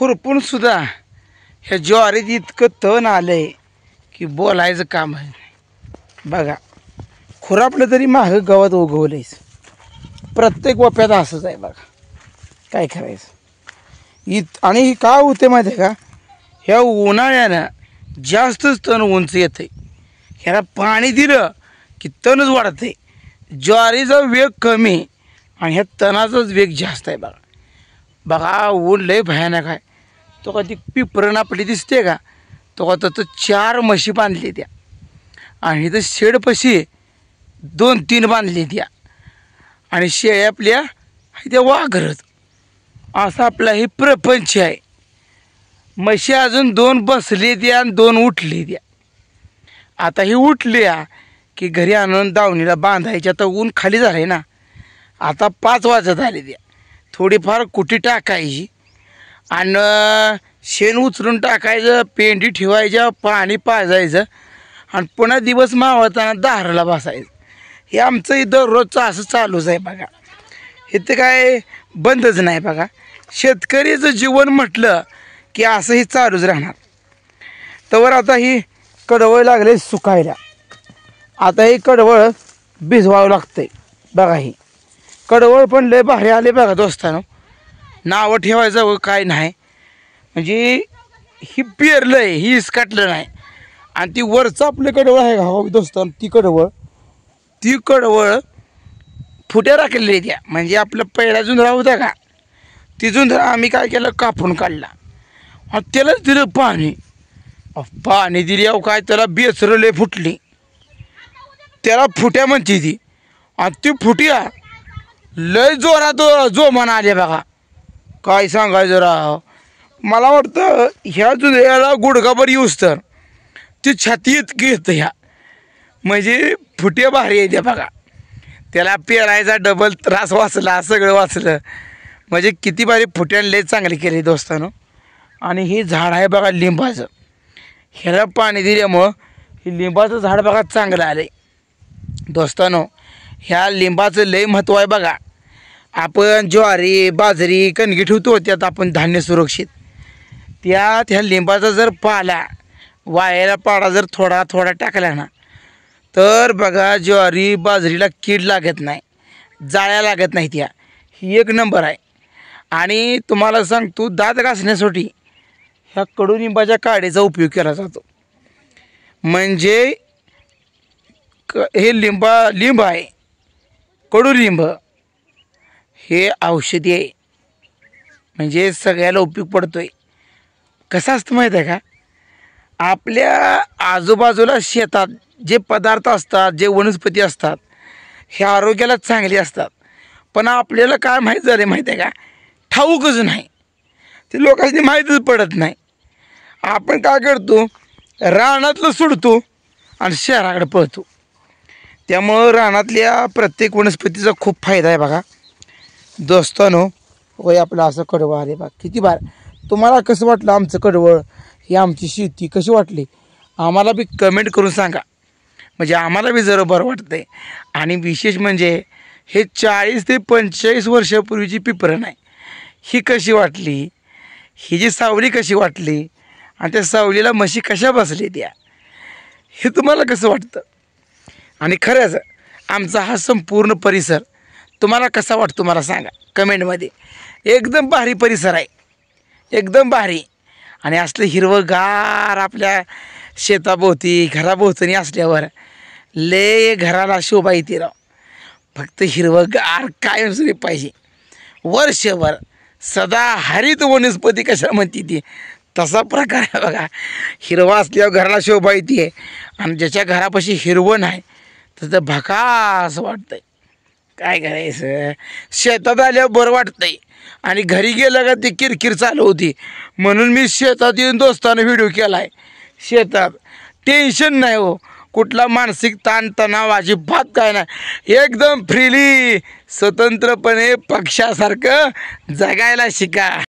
खुरपून सुद्धा ह्या ज्वारीत इतकं तण आलंय की बोलायचं काम आहे. बघा खुरापलं तरी मागं गवत उगवलंयच. प्रत्येक वप्यात असंच आहे. बघा काय करायचं. आणि का होते माहिती आहे का, ह्या उन्हाळ्यानं जास्तच तण उंच येतं. ह्याला पाणी दिलं की तणच वाढते. ज्वारीचा वेग कमी आणि ह्या तणाचाच वेग जास्त आहे. बघा बघा ऊन लय भयानक आहे. तो का ती पिपरण आपली दिसते का, तो का तर 4 म्हशी बांधली त्या आणि इथं शेडपाशी 2-3 बांधली त्या आणि शेळ्या आपल्या त्या वाघरत. असा आपला ही प्रपंच आहे. म्हशी अजून 2 बसली त्या आणि 2 उठली त्या. आता ही उठल्या की घरी आणून दावणीला बांधायच्या. तर ऊन खाली झालं आहे ना. आता 5 वाजत आले त्या. थोडीफार कुटी टाकायची आणि शेण उचलून टाकायचं, पेंडी ठेवायच्या, पाणी पाजायचं आणि पुन्हा दिवस मावळताना दाराला बसायचं. हे आमचं इथं रोजचं असं चालूच आहे. बघा इथं काय बंदच नाही. बघा शेतकरीचं जीवन म्हटलं की असं ही चालूच राहणार. तर आता ही कडवळ लागले सुकायला. आता ही कडवळ भिजवावं लागतंय. बघा ही कडवळ पण लय भारी आले बघा दोस्तानो. नावं ठेवायचं काय नाही. म्हणजे ही पेरलं आहे, ही इसकाटलं नाही. आणि ती वरचं आपलं कडवळ आहे का हो दोस्तानो, ती कडवळ फुट्या राखलेल्या त्या. म्हणजे आपलं पहिला जुंधळा होता का, ती जुंधळा आम्ही काय केलं कापून काढला आणि त्यालाच दिलं पाणी दिली. अहो काय त्याला बेसरं लय फुटली. त्याला फुट्या म्हणते ती. आणि ती फुट्या लय जोरात जोमान आले बघा. काय सांगायचं राव. मला वाटतं ह्या जुंधळ्याला गुडघाभर येऊस तर ती छाती इतकी येतं ह्या. म्हणजे फुट्या भारी आहे त्या बघा. त्याला पेरायचा डबल त्रास वाचला, सगळं वाचलं. म्हणजे किती भारी फुट्याने लय चांगली केली दोस्तानो. आणि हे झाड आहे बघा लिंबाचं. ह्याला पाणी दिल्यामुळं हे लिंबाचं झाड बघा चांगलं आलं आहे दोस्तानो. ह्या लिंबाचं लय महत्त्व आहे बघा. आपण ज्वारी बाजरी कणगी ठेवतो त्यात आपण धान्य सुरक्षित. त्यात ह्या लिंबाचा जर पाला वायाला पाडा जर थोडा थोडा टाकला ना, तर बघा ज्वारी बाजरीला कीड लागत नाही, जाळ्या लागत नाही. त्या ही 1 नंबर आहे. आणि तुम्हाला सांगतो दात घासण्यासाठी ह्या कडुलिंबाच्या काडीचा उपयोग केला जातो. म्हणजे हे लिंब आहे कडुलिंब, हे औषधी आहे. म्हणजे सगळ्याला उपयोग पडतो आहे. कसं असतं माहीत आहे का, आपल्या आजूबाजूला शेतात जे पदार्थ असतात, जे वनस्पती असतात, हे आरोग्याला चांगले असतात. पण आपल्याला काय माहीत झाले माहीत आहे का, ठाऊकच नाही. ते लोकांनी माहीतच पडत नाही. आपण काय करतो, रानातलं सोडतो आणि शहराकडे पळतो. त्यामुळं रानातल्या प्रत्येक वनस्पतीचा खूप फायदा आहे बघा दोस्तानो. वय आपलं असं कडवळ आले बघा किती बार. तुम्हाला कसं वाटलं आमचं कडवळ, ही आमची शेती कशी वाटली आम्हाला बी कमेंट करून सांगा. म्हणजे आम्हाला बी जरा बरं वाटतं आहे. आणि विशेष म्हणजे हे 40 ते 45 वर्षापूर्वीची पिपरण आहे. ही कशी वाटली, ही जी सावली कशी वाटली आणि त्या सावलीला म्हशी कशा बसली त्या, हे तुम्हाला कसं वाटतं. आणि खरंच आमचा हा संपूर्ण परिसर तुम्हाला कसा वाटतो मला सांगा कमेंटमध्ये. एकदम भारी परिसर आहे, एकदम भारी. आणि असलं हिरवंगार आपल्या शेताभोवती घराभोवतणी असल्यावर लय घराला शोभा येते राव. फक्त हिरवंगार कायमस्वरूपी पाहिजे वर्षभर. सदा हरित वनस्पती कशा म्हणते ती, तसा प्रकार आहे बघा. हिरवा असल्यावर घराला शोभा येते. आणि ज्याच्या घरापाशी हिरवं नाही तर भकास वाटतंय. काय करायचं, शेतात आल्यावर बरं वाटतंय आणि घरी गेलं का ती किरकिर चालू होती. म्हणून मी शेतात येऊन दोस्तानं व्हिडिओ केला आहे. शेतात टेन्शन नाही हो, कुठला मानसिक ताणतणाव अजिबात काय नाही. एकदम फ्रीली स्वतंत्रपणे पक्षासारखं जगायला शिका.